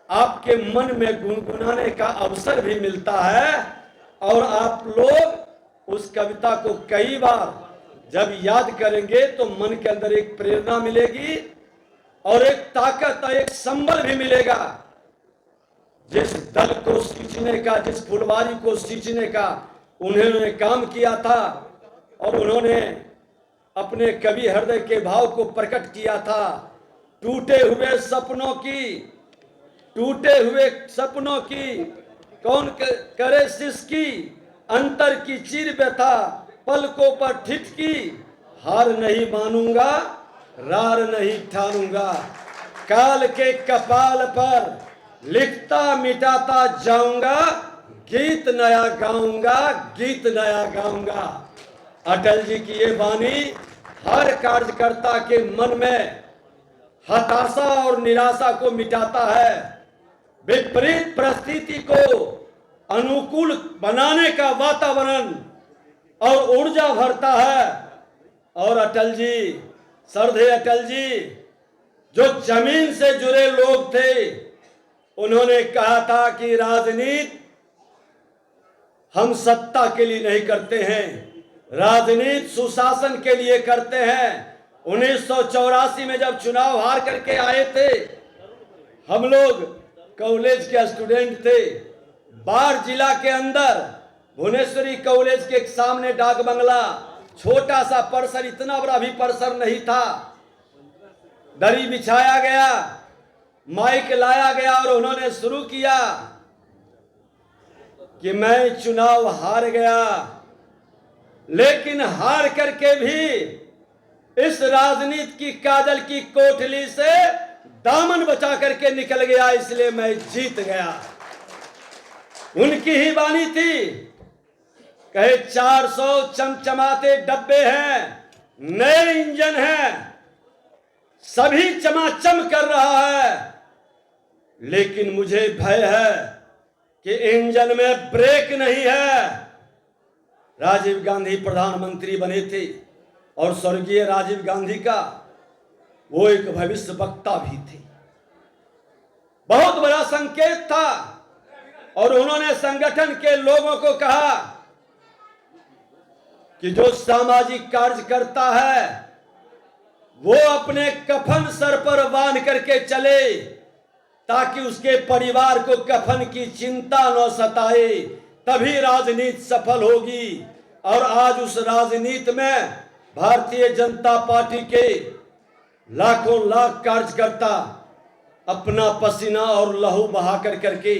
आपके मन में गुनगुनाने का अवसर भी मिलता है और आप लोग उस कविता को कई बार जब याद करेंगे तो मन के अंदर एक प्रेरणा मिलेगी और एक ताकत और एक संबल भी मिलेगा। जिस दल को सींचने का, जिस फुलवारी को सींचने का उन्होंने काम किया था और उन्होंने अपने कवि हृदय के भाव को प्रकट किया था। टूटे हुए सपनों की कौन करे सिसकी, अंतर की चीर व्यथा पलकों पर ठिठकी, हार नहीं मानूंगा रार नहीं ठानूंगा, काल के कपाल पर लिखता मिटाता जाऊंगा, गीत नया गाऊंगा। अटल जी की ये वाणी हर कार्यकर्ता के मन में हताशा और निराशा को मिटाता है, विपरीत परिस्थिति को अनुकूल बनाने का वातावरण और ऊर्जा भरता है। और अटल जी, श्रद्धेय अटल जी जो जमीन से जुड़े लोग थे, उन्होंने कहा था कि राजनीति हम सत्ता के लिए नहीं करते हैं, राजनीति सुशासन के लिए करते हैं। 1984 में जब चुनाव हार करके आए थे, हम लोग कॉलेज के स्टूडेंट थे। बाढ़ जिला के अंदर भुवनेश्वरी कॉलेज के सामने डाक बंगला, छोटा सा परिसर, इतना बड़ा भी परिसर नहीं था। दरी बिछाया गया, माइक लाया गया और उन्होंने शुरू किया कि मैं चुनाव हार गया, लेकिन हार करके भी इस राजनीति की काजल की कोठली से दामन बचा करके निकल गया, इसलिए मैं जीत गया। उनकी ही वाणी थी, कहे 400 चमचमाते डब्बे हैं, नए इंजन हैं, सभी चमाचम कर रहा है, लेकिन मुझे भय है कि इंजन में ब्रेक नहीं है। राजीव गांधी प्रधानमंत्री बने थे और स्वर्गीय राजीव गांधी का वो एक भविष्य वक्ता भी थे, बहुत बड़ा संकेत था। और उन्होंने संगठन के लोगों को कहा कि जो सामाजिक कार्य करता है वो अपने कफन सर पर बांध करके चले, ताकि उसके परिवार को कफन की चिंता न सताए, तभी राजनीति सफल होगी। और आज उस राजनीति में भारतीय जनता पार्टी के लाखों लाख कार्यकर्ता अपना पसीना और लहू बहा करके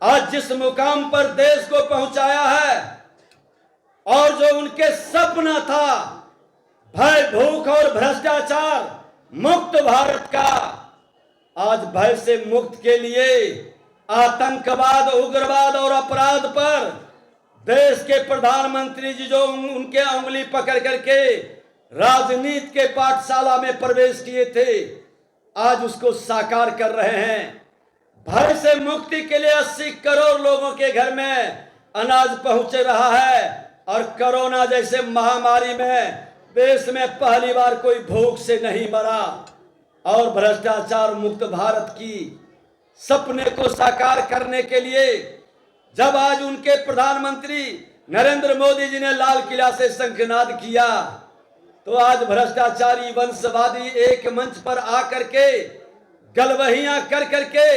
आज जिस मुकाम पर देश को पहुंचाया है, और जो उनके सपना था भय, भूख और भ्रष्टाचार मुक्त भारत का, आज भय से मुक्त के लिए आतंकवाद, उग्रवाद और अपराध पर देश के प्रधानमंत्री जी जो उनके उंगली पकड़ करके राजनीति के पाठशाला में प्रवेश किए थे, आज उसको साकार कर रहे हैं। भय से मुक्ति के लिए 80 करोड़ लोगों के घर में अनाज पहुंच रहा है, और कोरोना जैसे महामारी में देश में पहली बार कोई भूख से नहीं मरा। और भ्रष्टाचार मुक्त भारत की सपने को साकार करने के लिए जब आज उनके प्रधानमंत्री नरेंद्र मोदी जी ने लाल किला से शंखनाद किया, तो आज भ्रष्टाचारी वंशवादी एक मंच पर आकर के गलवहियां कर करके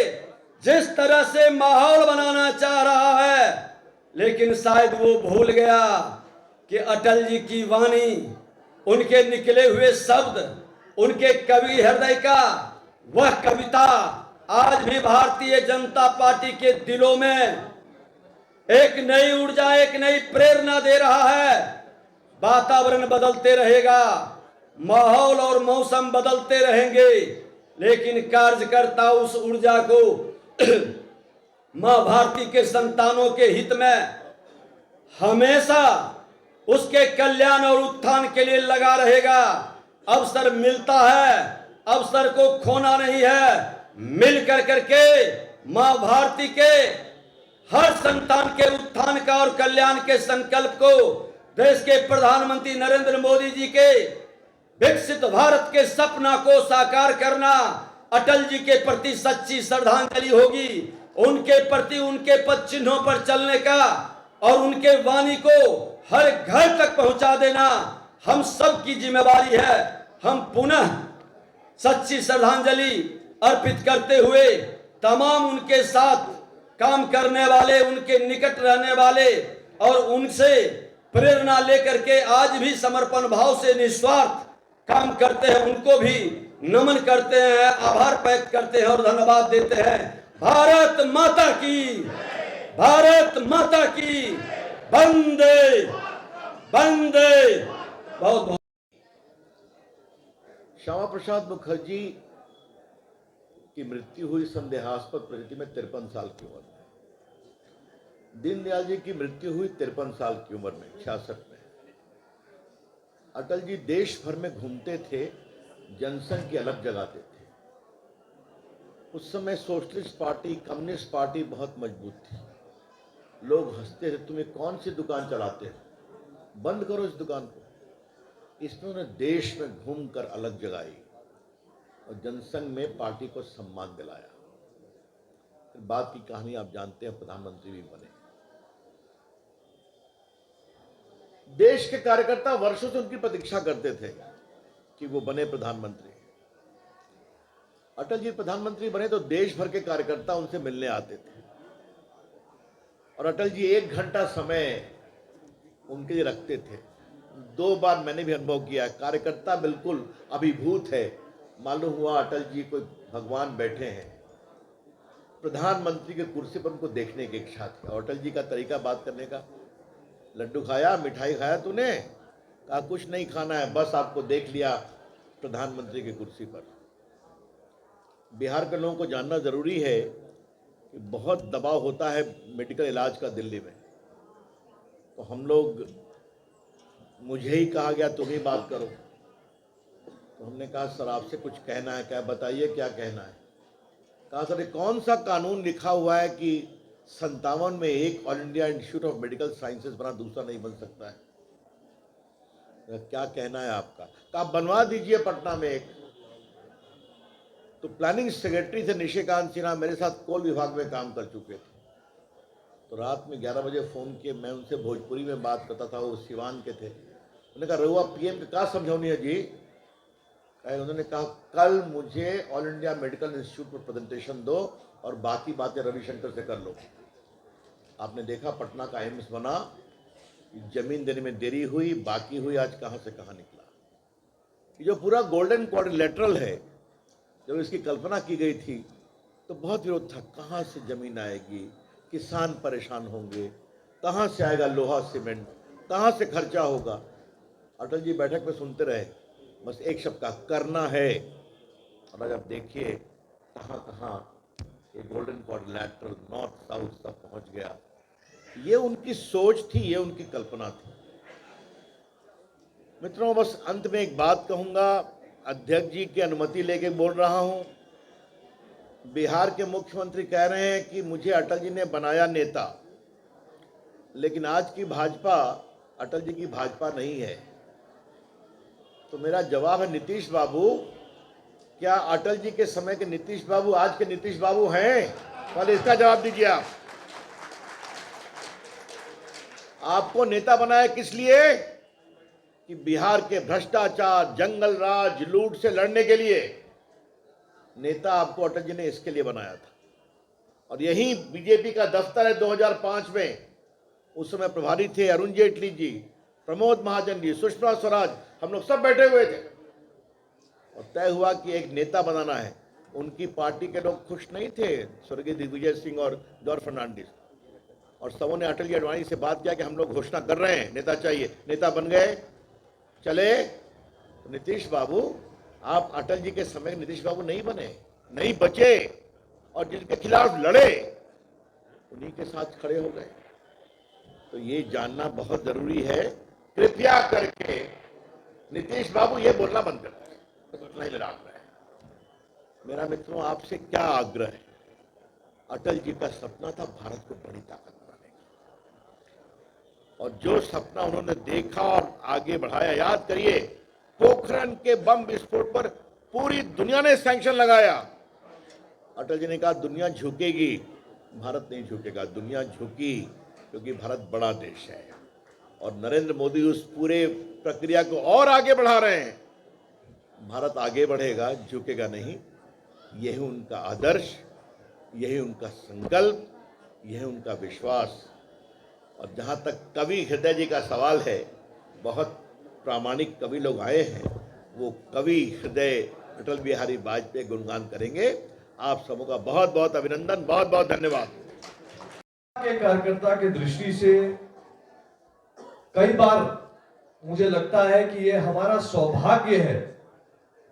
जिस तरह से माहौल बनाना चाह रहा है, लेकिन शायद वो भूल गया कि अटल जी की वाणी, उनके निकले हुए शब्द, उनके कवि हृदय का वह कविता आज भी भारतीय जनता पार्टी के दिलों में एक नई ऊर्जा, एक नई प्रेरणा दे रहा है। वातावरण बदलते रहेगा, माहौल और मौसम बदलते रहेंगे, लेकिन कार्यकर्ता उस ऊर्जा को मां भारती के संतानों के हित में हमेशा उसके कल्याण और उत्थान के लिए लगा रहेगा। अवसर मिलता है, अवसर को खोना नहीं है। मिल कर करके मां भारती के हर संतान के उत्थान का और कल्याण के संकल्प को देश के प्रधानमंत्री नरेंद्र मोदी जी के विकसित भारत के सपना को साकार करना अटल जी के प्रति सच्ची श्रद्धांजलि होगी, उनके प्रति उनके पद चिन्हों पर चलने का और उनके वाणी को हर घर तक पहुंचा देना हम सब की जिम्मेवारी है। हम पुनः सच्ची श्रद्धांजलि अर्पित करते हुए तमाम उनके साथ काम करने वाले, उनके निकट रहने वाले और उनसे प्रेरणा लेकर के आज भी समर्पण भाव से निस्वार्थ काम करते हैं, उनको भी नमन करते हैं, आभार व्यक्त करते हैं और धन्यवाद देते हैं। भारत माता की, भारत माता की, वंदे वंदे। बहुत बहुत। श्यामा प्रसाद मुखर्जी की मृत्यु हुई संदेहास्पद प्रकृति में 53 साल की उम्र में। दीनदयाल जी की मृत्यु हुई 53 साल की उम्र में, 66 में। अटल जी देश भर में घूमते थे, जनसंघ की अलग जगाते थे। उस समय सोशलिस्ट पार्टी, कम्युनिस्ट पार्टी बहुत मजबूत थी। लोग हंसते थे, तुम्हें कौन सी दुकान चलाते हो, बंद करो इस दुकान को। इसमें उन्होंने देश में घूमकर अलग जगाई और जनसंघ में पार्टी को सम्मान दिलाया। फिर बाद की कहानी आप जानते हैं, प्रधानमंत्री भी बने। देश के कार्यकर्ता वर्षों से उनकी प्रतीक्षा करते थे कि वो बने प्रधानमंत्री। अटल जी प्रधानमंत्री बने तो देश भर के कार्यकर्ता उनसे मिलने आते थे और अटल जी 1 घंटा समय उनके लिए रखते थे। 2 बार मैंने भी अनुभव किया, कार्यकर्ता बिल्कुल अभिभूत है, मालूम हुआ अटल जी कोई भगवान बैठे हैं। प्रधानमंत्री के कुर्सी पर उनको देखने की इच्छा थी और अटल जी का तरीका बात करने का, लड्डू खाया, मिठाई खाया तूने? कहा कुछ नहीं खाना है, बस आपको देख लिया प्रधानमंत्री की कुर्सी पर। बिहार के लोगों को जानना जरूरी है कि बहुत दबाव होता है मेडिकल इलाज का दिल्ली में, तो हम लोग, मुझे ही कहा गया तुम ही बात करो, तो हमने कहा सर आपसे कुछ कहना है। क्या बताइए क्या कहना है? कहा सर कौन सा कानून लिखा हुआ है कि 57 में एक all India institute of medical sciences बना, दूसरा नहीं बन सकता है? क्या कहना है आपका? कहा बनवा दीजिए पटना में एक। तो प्लानिंग सेक्रेटरी थे निशिकांत सिन्हा, मेरे साथ कोल विभाग में काम कर चुके थे। तो रात में 11 बजे फ़ोन किए, मैं उनसे भोजपुरी में बात करता था, वो सिवान के थे। उन्होंने कहा रहुआ पीएम के क्या समझौनी है जी? उन्होंने कहा कल मुझे ऑल इंडिया मेडिकल इंस्टीट्यूट पर प्रेजेंटेशन दो और बाकी बातें रविशंकर से कर लो। आपने देखा पटना का एम्स बना, जमीन देने में देरी हुई, बाकी हुई, आज कहाँ से कहाँ निकला। ये जो पूरा गोल्डन क्वाड्रिलेटरल है, जब इसकी कल्पना की गई थी तो बहुत विरोध था, कहाँ से जमीन आएगी, किसान परेशान होंगे, कहाँ से आएगा लोहा सीमेंट, कहाँ से खर्चा होगा। अटल जी बैठक में सुनते रहे, बस एक शब्द का, करना है। और आज आप देखिए कहाँ कहाँ ये गोल्डन क्वाड्रिलेटरल नॉर्थ साउथ तक पहुँच गया। ये उनकी सोच थी, ये उनकी कल्पना थी। मित्रों बस अंत में एक बात कहूँगा, अध्यक्ष जी की अनुमति लेके बोल रहा हूँ। बिहार के मुख्यमंत्री कह रहे हैं कि मुझे अटल जी ने बनाया नेता, लेकिन आज की भाजपा अटल जी की भाजपा नहीं है। तो मेरा जवाब है नीतीश बाबू, क्या अटल जी के समय के नीतीश बाबू आज के नीतीश बाबू हैं? पहले इसका जवाब दीजिए आप। आपको नेता बनाया किस लिए? कि बिहार के भ्रष्टाचार, जंगल राज, लूट से लड़ने के लिए। नेता आपको अटल जी ने इसके लिए बनाया था। और यही बीजेपी का दफ्तर है 2005 में। उस समय प्रभारी थे अरुण जेटली जी, प्रमोद महाजन जी, सुषमा स्वराज, हम लोग सब बैठे हुए थे और तय हुआ कि एक नेता बनाना है। उनकी पार्टी के लोग खुश नहीं थे, स्वर्गीय दिग्विजय सिंह और जॉर्ज फर्नांडिस, और सबों ने अटल जी अडवाणी से बात किया कि हम लोग घोषणा कर रहे हैं, नेता चाहिए। नेता बन गए, चले। तो नीतीश बाबू, आप अटल जी के समय नीतीश बाबू नहीं बने, नहीं बचे, और जिनके खिलाफ लड़े उन्हीं के साथ खड़े हो गए। तो ये जानना बहुत जरूरी है। कृपया करके नीतीश बाबू ये बोलना बंद कर दें, नहीं मेरा आग्रह है। मेरा मित्रों आपसे क्या आग्रह है, अटल जी का सपना था भारत को बड़ी ताकत बनाने का, और जो सपना उन्होंने देखा और आगे बढ़ाया, याद करिए पोखरण के बम विस्फोट पर पूरी दुनिया ने सैंक्शन लगाया, अटल जी ने कहा दुनिया झुकेगी, भारत नहीं झुकेगा। दुनिया झुकी क्योंकि भारत बड़ा देश है और नरेंद्र मोदी उस पूरे प्रक्रिया को और आगे बढ़ा रहे हैं। भारत आगे बढ़ेगा, झुकेगा नहीं। यही उनका आदर्श, यही उनका संकल्प, यही उनका विश्वास। और जहाँ तक कवि हृदय जी का सवाल है, बहुत प्रामाणिक कवि लोग आए हैं, वो कवि हृदय अटल बिहारी वाजपेयी गुणगान करेंगे। आप सबों का बहुत बहुत अभिनंदन, बहुत बहुत धन्यवाद। के कार्यकर्ता की दृष्टि से कई बार मुझे लगता है कि ये हमारा सौभाग्य है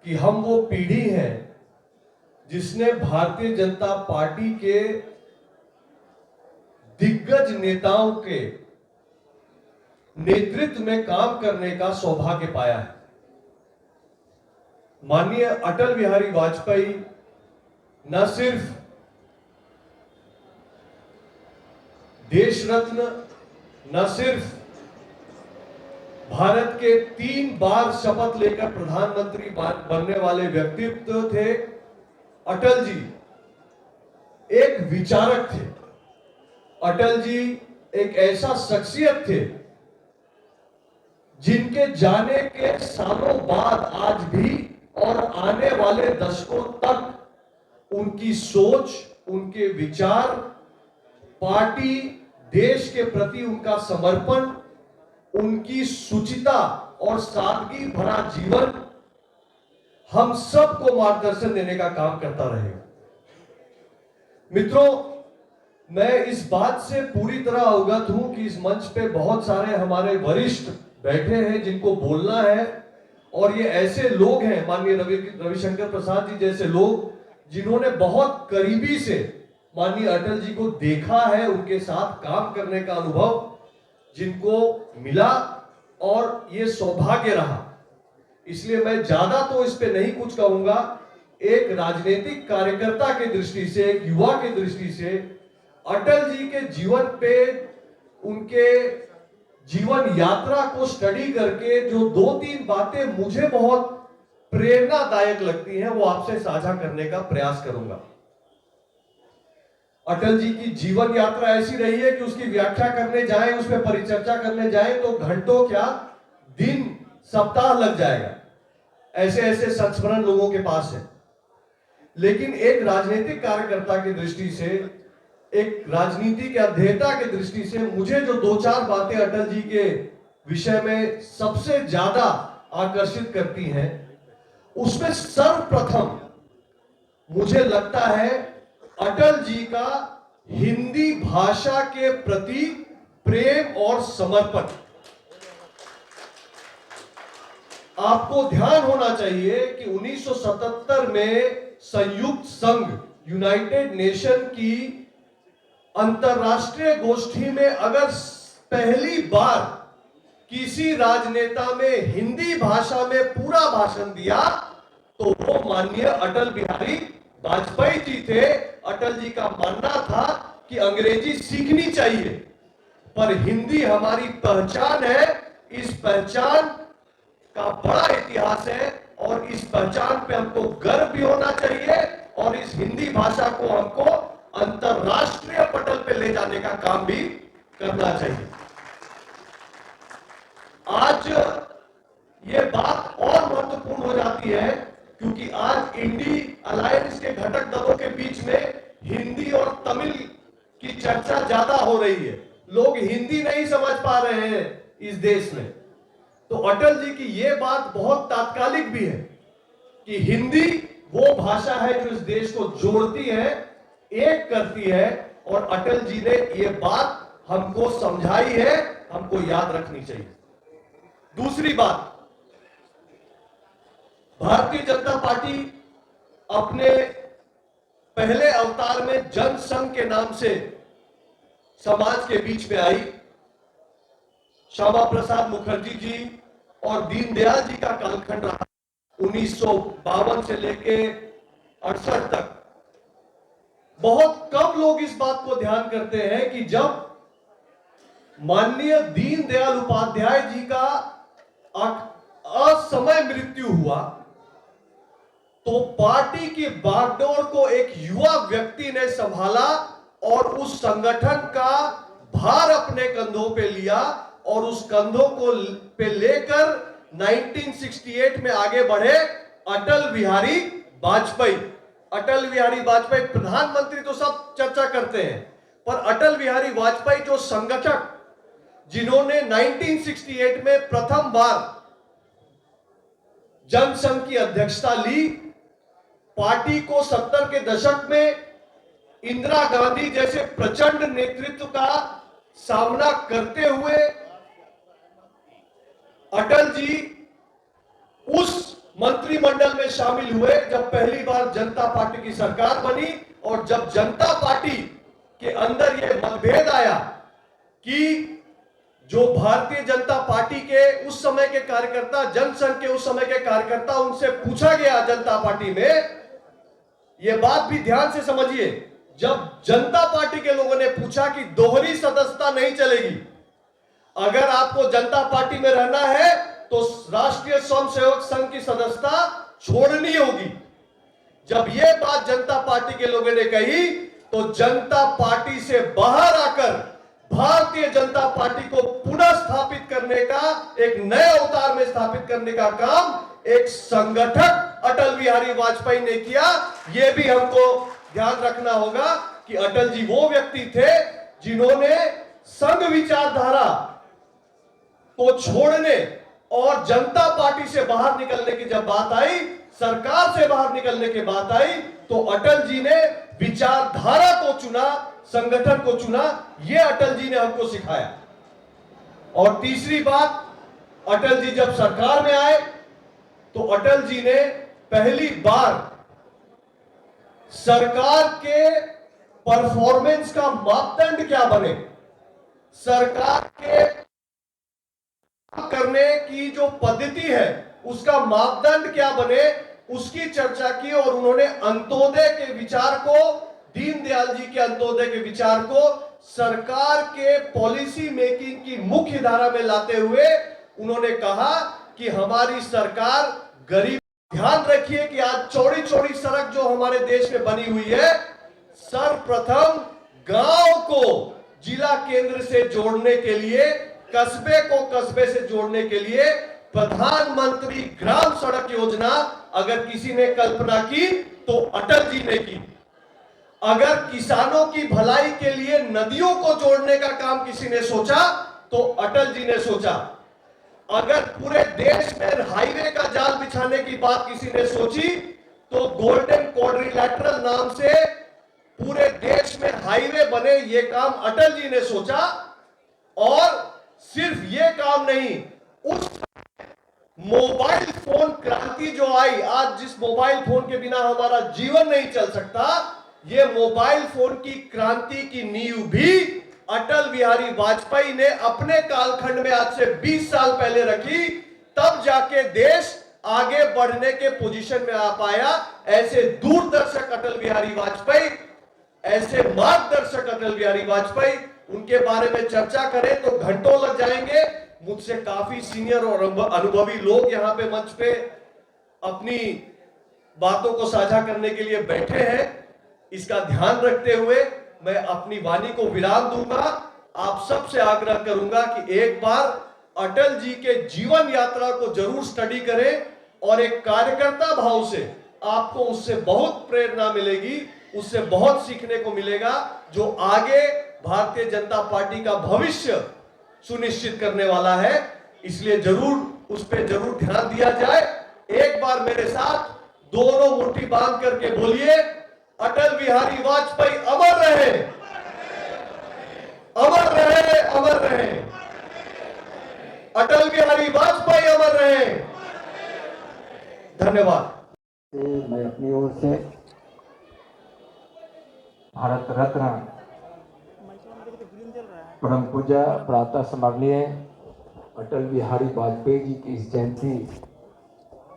कि हम वो पीढ़ी है जिसने भारतीय जनता पार्टी के दिग्गज नेताओं के नेतृत्व में काम करने का सौभाग्य पाया है। माननीय अटल बिहारी वाजपेयी न सिर्फ देश रत्न, न सिर्फ भारत के 3 बार शपथ लेकर प्रधानमंत्री बनने वाले व्यक्तित्व थे, अटल जी एक विचारक थे। अटल जी एक ऐसा शख्सियत थे जिनके जाने के सालों बाद आज भी और आने वाले दशकों तक उनकी सोच, उनके विचार, पार्टी, देश के प्रति उनका समर्पण, उनकी शुचिता और सादगी भरा जीवन हम सबको मार्गदर्शन देने का काम करता रहेगा। मित्रों, मैं इस बात से पूरी तरह अवगत हूं कि इस मंच पे बहुत सारे हमारे वरिष्ठ बैठे हैं जिनको बोलना है, और ये ऐसे लोग हैं, माननीय रविशंकर प्रसाद जी जैसे लोग, जिन्होंने बहुत करीबी से माननीय अटल जी को देखा है, उनके साथ काम करने का अनुभव जिनको मिला, और ये सौभाग्य रहा। इसलिए मैं ज्यादा तो इस पे नहीं कुछ कहूंगा। एक राजनीतिक कार्यकर्ता की दृष्टि से, एक युवा की दृष्टि से अटल जी के जीवन पे, उनके जीवन यात्रा को स्टडी करके जो 2-3 बातें मुझे बहुत प्रेरणादायक लगती हैं, वो आपसे साझा करने का प्रयास करूंगा। अटल जी की जीवन यात्रा ऐसी रही है कि उसकी व्याख्या करने जाएं, उस पर परिचर्चा करने जाएं तो घंटों क्या दिन, सप्ताह लग जाएगा। ऐसे ऐसे संस्मरण लोगों के पास है। लेकिन एक राजनीतिक कार्यकर्ता की दृष्टि से, एक राजनीति के अध्येता की दृष्टि से मुझे जो 2-4 बातें अटल जी के विषय में सबसे ज्यादा आकर्षित करती हैं, उसमें सर्वप्रथम मुझे लगता है अटल जी का हिंदी भाषा के प्रति प्रेम और समर्पण। आपको ध्यान होना चाहिए कि 1977 में संयुक्त संघ, यूनाइटेड नेशन की अंतरराष्ट्रीय गोष्ठी में अगर पहली बार किसी राजनेता में हिंदी भाषा में पूरा भाषण दिया तो वो माननीय अटल बिहारी वाजपेयी जी थे। अटल जी का मानना था कि अंग्रेजी सीखनी चाहिए, पर हिंदी हमारी पहचान है, इस पहचान का बड़ा इतिहास है और इस पहचान पे हमको गर्व भी होना चाहिए और इस हिंदी भाषा को हमको अंतरराष्ट्रीय पटल पे ले जाने का काम भी करना चाहिए। आज ये बात और महत्वपूर्ण हो जाती है क्योंकि आज इंडी अलायंस के घटक दलों के बीच में हिंदी और तमिल की चर्चा ज्यादा हो रही है। लोग हिंदी नहीं समझ पा रहे हैं इस देश में, तो अटल जी की ये बात बहुत तात्कालिक भी है कि हिंदी वो भाषा है जो इस देश को जोड़ती है, एक करती है, और अटल जी ने ये बात हमको समझाई है, हमको याद रखनी चाहिए। दूसरी बात, भारतीय जनता पार्टी अपने पहले अवतार में जनसंघ के नाम से समाज के बीच में आई। श्यामा प्रसाद मुखर्जी जी और दीनदयाल जी का कालखंड रहा 1952 से लेके 68 तक। बहुत कम लोग इस बात को ध्यान करते हैं कि जब माननीय दीनदयाल उपाध्याय जी का असमय मृत्यु हुआ तो पार्टी की बागडोर को एक युवा व्यक्ति ने संभाला और उस संगठन का भार अपने कंधों पे लिया और उस कंधों को पे लेकर 1968 में आगे बढ़े अटल बिहारी वाजपेयी। अटल बिहारी वाजपेयी प्रधानमंत्री तो सब चर्चा करते हैं, पर अटल बिहारी वाजपेयी जो संगठक जिन्होंने 1968 में प्रथम बार जनसंघ की अध्यक्षता ली, पार्टी को 70 के दशक में इंदिरा गांधी जैसे प्रचंड नेतृत्व का सामना करते हुए अटल जी उस मंत्रिमंडल में शामिल हुए जब पहली बार जनता पार्टी की सरकार बनी। और जब जनता पार्टी के अंदर यह मतभेद आया कि जो भारतीय जनता पार्टी के उस समय के कार्यकर्ता, जनसंघ के उस समय के कार्यकर्ता, उनसे पूछा गया जनता पार्टी में, यह बात भी ध्यान से समझिए, जब जनता पार्टी के लोगों ने पूछा कि दोहरी सदस्यता नहीं चलेगी, अगर आपको जनता पार्टी में रहना है तो राष्ट्रीय स्वयंसेवक संघ की सदस्यता छोड़नी होगी। जब यह बात जनता पार्टी के लोगों ने कही तो जनता पार्टी से बाहर आकर भारतीय जनता पार्टी को पुनः स्थापित करने का, एक नए अवतार में स्थापित करने का काम एक संगठक अटल बिहारी वाजपेयी ने किया। यह भी हमको ध्यान रखना होगा कि अटल जी वो व्यक्ति थे जिन्होंने संघ विचारधारा को छोड़ने और जनता पार्टी से बाहर निकलने की जब बात आई, सरकार से बाहर निकलने की बात आई, तो अटल जी ने विचारधारा को चुना, संगठन को चुना। यह अटल जी ने हमको सिखाया। और तीसरी बात, अटल जी जब सरकार में आए तो अटल जी ने पहली बार सरकार के परफॉर्मेंस का मापदंड क्या बने, सरकार के करने की जो पद्धति है उसका मापदंड क्या बने, उसकी चर्चा की। और उन्होंने अंत्योदय के विचार को, दीनदयाल जी के अंत्योदय के विचार को सरकार के पॉलिसी मेकिंग की मुख्य धारा में लाते हुए उन्होंने कहा कि हमारी सरकार गरीब, ध्यान रखिए कि आज चौड़ी चौड़ी सड़क जो हमारे देश में बनी हुई है, सर्वप्रथम गांव को जिला केंद्र से जोड़ने के लिए, कस्बे को कस्बे से जोड़ने के लिए प्रधानमंत्री ग्राम सड़क योजना अगर किसी ने कल्पना की तो अटल जी ने की। अगर किसानों की भलाई के लिए नदियों को जोड़ने का काम किसी ने सोचा तो अटल जी ने सोचा। अगर पूरे देश में हाईवे का जाल बिछाने की बात किसी ने सोची तो गोल्डन क्वाड्रिलैटरल नाम से पूरे देश में हाईवे बने, ये काम अटल जी ने सोचा। और सिर्फ ये काम नहीं, उस मोबाइल फोन क्रांति जो आई, आज जिस मोबाइल फोन के बिना हमारा जीवन नहीं चल सकता, ये मोबाइल फोन की क्रांति की नींव भी अटल बिहारी वाजपेयी ने अपने कालखंड में आज से 20 साल पहले रखी। तब जाके देश आगे बढ़ने के पोजीशन में आ पाया। ऐसे दूरदर्शक अटल बिहारी वाजपेयी, ऐसे मार्गदर्शक अटल बिहारी वाजपेयी, उनके बारे में चर्चा करें तो घंटों लग जाएंगे। मुझसे काफी सीनियर और अनुभवी लोग यहाँ पे मंच पे अपनी बातों को साझा करने के लिए बैठे हैं। इसका ध्यान रखते हुए मैं अपनी वाणी को विराम दूंगा। आप सबसे आग्रह करूंगा कि एक बार अटल जी के जीवन यात्रा को जरूर स्टडी करें और एक कार्यकर्ता भाव से आपको उससे बहुत प्रेरणा मिलेगी, उससे बहुत सीखने को मिलेगा, जो आगे भारतीय जनता पार्टी का भविष्य सुनिश्चित करने वाला है। इसलिए जरूर उस पर जरूर ध्यान दिया जाए। एक बार मेरे साथ दोनों मुट्ठी बांध करके बोलिए, अटल बिहारी वाजपेयी अमर रहे, अमर रहे, अमर रहे। अटल बिहारी वाजपेयी अमर रहे। धन्यवाद। मैं अपनी ओर से भारत रत्न परम पूज्य प्रातः स्मरणीय अटल बिहारी वाजपेयी जी की इस जयंती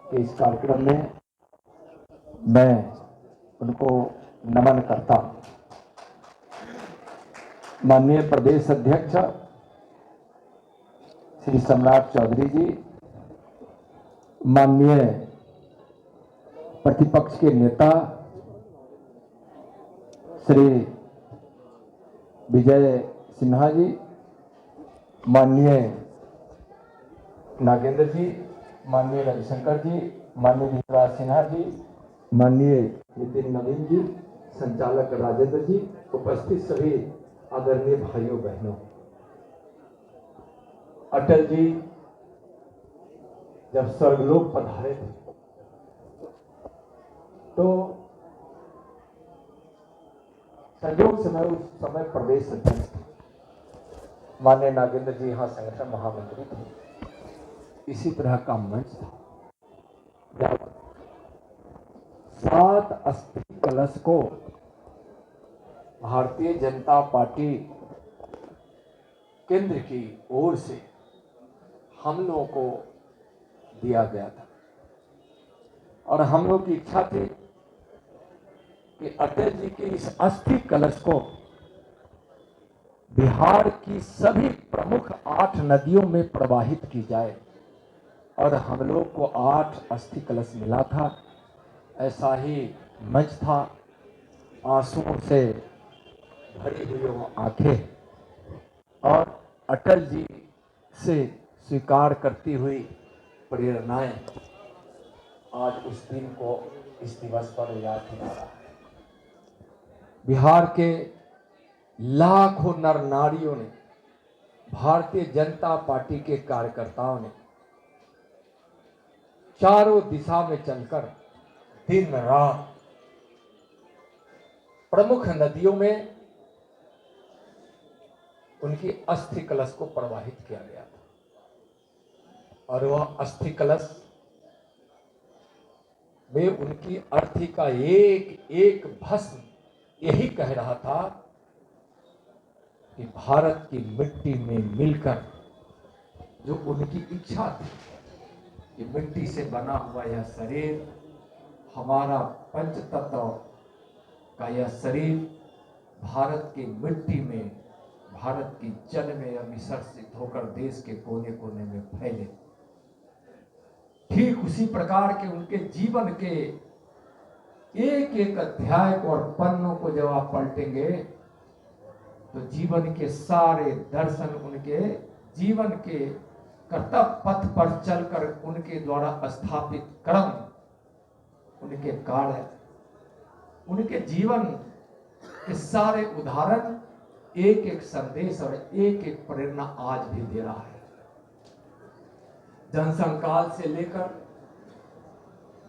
के इस कार्यक्रम में मैं उनको नमन करता हूं। माननीय प्रदेश अध्यक्ष श्री सम्राट चौधरी जी, माननीय प्रतिपक्ष के नेता श्री विजय सिन्हा जी, माननीय नागेंद्र जी, माननीय रविशंकर जी, माननीय धीराज सिन्हा जी, माननीय नितिन नवीन जी, संचालक राजेंद्र जी, उपस्थित सभी आदरणीय भाइयों बहनों, अटल जी जब स्वर्गलोक पधारे थे तो संयोग से मैं उस समय प्रदेश अध्यक्ष थे, माननीय नागेंद्र जी यहाँ संगठन महामंत्री थे। इसी तरह का मंच था जब 7 अस्थि कलश को भारतीय जनता पार्टी केंद्र की ओर से हम लोगों को दिया गया था और हम लोग की इच्छा थी कि अटल जी के इस अस्थि कलश को बिहार की सभी प्रमुख 8 नदियों में प्रवाहित की जाए और हम लोग को 8 अस्थि कलश मिला था। ऐसा ही मंच था, आंसुओं से भरी हुई वो आंखें और अटल जी से स्वीकार करती हुई प्रेरणाएं आज उस दिन को, इस दिवस पर याद दिला रहा है। बिहार के लाखों नर नारियों ने, भारतीय जनता पार्टी के कार्यकर्ताओं ने चारों दिशा में चलकर दिन रात प्रमुख नदियों में उनकी अस्थि कलश को प्रवाहित किया गया था और वह अस्थि कलश में उनकी अर्थी का एक एक भस्म यही कह रहा था कि भारत की मिट्टी में मिलकर जो उनकी इच्छा थी कि मिट्टी से बना हुआ यह शरीर, हमारा पंचतत्व का यह शरीर भारत की मिट्टी में, भारत की जल में विसर्जित होकर देश के कोने कोने में फैले। ठीक उसी प्रकार के उनके जीवन के एक एक अध्याय को और पन्नों को जब आप पलटेंगे तो जीवन के सारे दर्शन उनके जीवन के कर्तव्य पथ पर चलकर उनके द्वारा स्थापित क्रम, उनके कार्य, उनके जीवन के सारे उदाहरण एक एक संदेश और एक एक प्रेरणा आज भी दे रहा है। जनसंघ काल से लेकर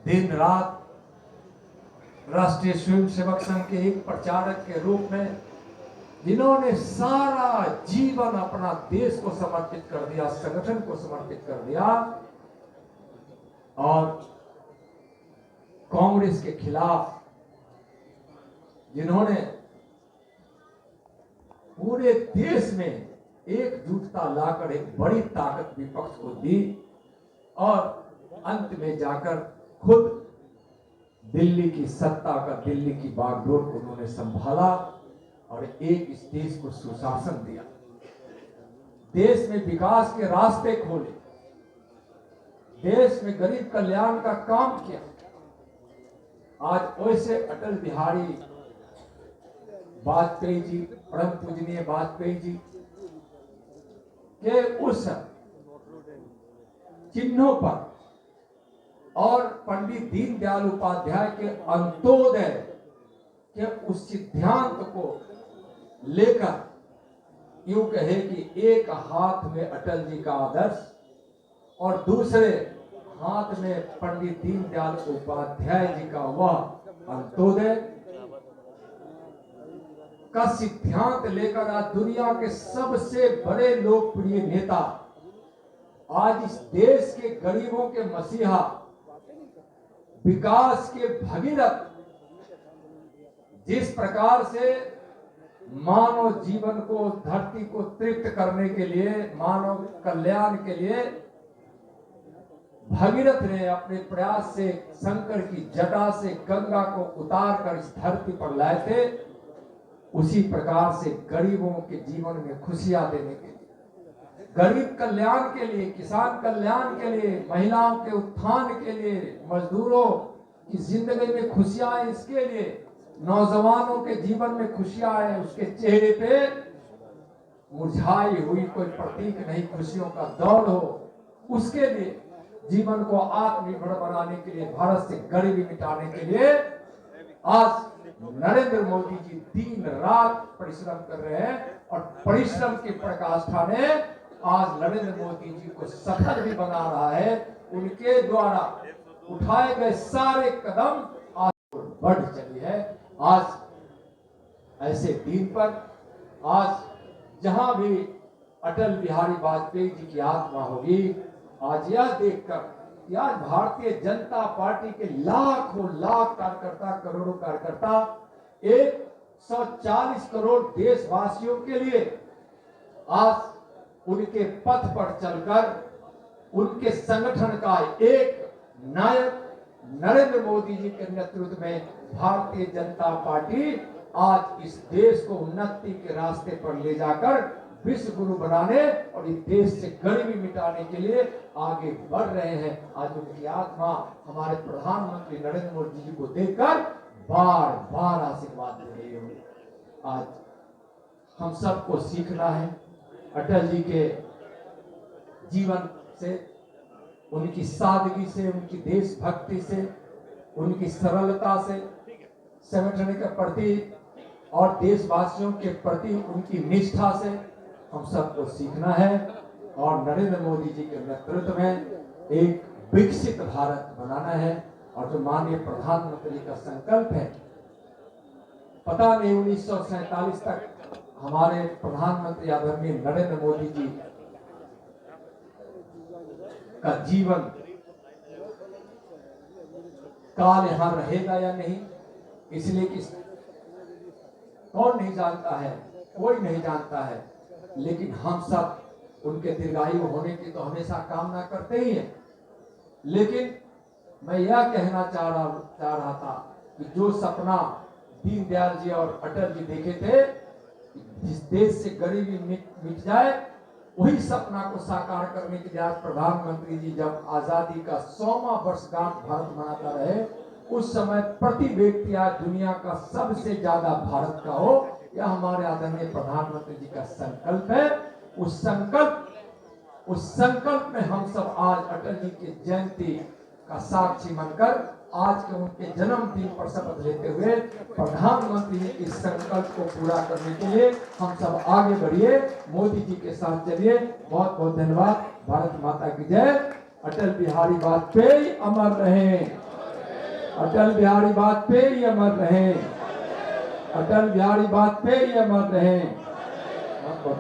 दिन रात राष्ट्रीय स्वयंसेवक संघ के एक प्रचारक के रूप में जिन्होंने सारा जीवन अपना देश को समर्पित कर दिया, संगठन को समर्पित कर दिया और कांग्रेस के खिलाफ जिन्होंने पूरे देश में एकजुटता लाकर एक बड़ी ताकत विपक्ष को दी और अंत में जाकर खुद दिल्ली की सत्ता का, दिल्ली की बागडोर को उन्होंने संभाला और एक इस देश को सुशासन दिया, देश में विकास के रास्ते खोले, देश में गरीब कल्याण का काम किया। आज वैसे अटल बिहारी वाजपेयी जी, परम पूजनीय वाजपेयी जी के उस चिन्हों पर और पंडित दीनदयाल उपाध्याय के अंत्योदय के उस सिद्धांत को लेकर यूं कहे कि एक हाथ में अटल जी का आदर्श और दूसरे हाथ में पंडित दीनदयाल उपाध्याय जी का वह अंत्योदय का सिद्धांत लेकर आज दुनिया के सबसे बड़े लोकप्रिय नेता, आज इस देश के गरीबों के मसीहा, विकास के भगीरथ, जिस प्रकार से मानव जीवन को, धरती को तृप्त करने के लिए, मानव कल्याण के लिए भगीरथ ने अपने प्रयास से शंकर की जटा से गंगा को उतार कर इस धरती पर लाए थे, उसी प्रकार से गरीबों के जीवन में खुशियां देने के लिए, गरीब कल्याण के लिए, किसान कल्याण के लिए, महिलाओं के उत्थान के लिए, मजदूरों कि जिंदगी में खुशियां आए, इसके लिए नौजवानों के जीवन में खुशियां आए, उसके चेहरे पे मुरझाई हुई कोई प्रतीक नहीं, खुशियों का दौर हो, उसके लिए जीवन को आत्मनिर्भर बनाने के लिए, भारत से गरीबी मिटाने के लिए आज नरेंद्र मोदी जी दिन रात परिश्रम कर रहे हैं और परिश्रम की पराकाष्ठा ने आज नरेंद्र मोदी जी को सफल भी बना रहा है। उनके द्वारा उठाए गए सारे कदम आज बढ़ चली है। आज ऐसे दिन पर, आज जहां भी अटल बिहारी वाजपेयी जी की आत्मा होगी, आज यह देखकर कि आज भारतीय जनता पार्टी के लाखों लाख कार्यकर्ता, करोड़ों कार्यकर्ता 140 करोड़ देशवासियों के लिए आज उनके पथ पर चलकर उनके संगठन का एक नायक नरेंद्र मोदी जी के नेतृत्व में भारतीय जनता पार्टी आज इस देश को उन्नति के रास्ते पर ले जाकर विश्व गुरु बनाने और इस देश से गरीबी मिटाने के लिए आगे बढ़ रहे हैं। आज उनकी आत्मा हमारे प्रधानमंत्री नरेंद्र मोदी जी को देखकर बार बार आशीर्वाद दे रही होगी। आज हम सबको सीखना है अटल जी के जीवन से, उनकी सादगी से, उनकी देशभक्ति से, उनकी सरलता से, संगठन के प्रति और देशवासियों के प्रति उनकी निष्ठा से हम सबको सीखना है और नरेंद्र मोदी जी के नेतृत्व में एक विकसित भारत बनाना है। और जो माननीय प्रधानमंत्री का संकल्प है, पता नहीं 1947 तक हमारे प्रधानमंत्री आदरणीय नरेंद्र मोदी जी का जीवन काल यहां रहेगा या नहीं, इसलिए कि कौन नहीं जानता है, कोई नहीं जानता है, लेकिन हम सब उनके दीर्घायु होने की तो हमेशा कामना करते ही हैं। लेकिन मैं यह कहना चाह रहा था कि जो सपना दीनदयाल जी और अटल जी देखे थे, जिस देश से गरीबी मिट जाए, वही सपना को साकार करने के लिए आज प्रधानमंत्री जी जब आजादी का 100वां वर्षगांठ भारत मनाता रहे, उस समय प्रति व्यक्ति आज दुनिया का सबसे ज्यादा भारत का हो, यह हमारे आदरणीय प्रधानमंत्री जी का संकल्प है। उस संकल्प में हम सब आज अटल जी की जयंती का साक्षी बनकर आज के उनके जन्मदिन पर शपथ लेते हुए प्रधानमंत्री जी के संकल्प को पूरा करने के लिए हम सब आगे बढ़िए, मोदी जी के साथ चलिए। बहुत बहुत धन्यवाद। भारत माता की जय। अटल बिहारी वाजपेयी अमर रहे। अटल बिहारी वाजपेयी अमर रहे। अटल बिहारी वाजपेयी अमर रहे। बहुत बहुत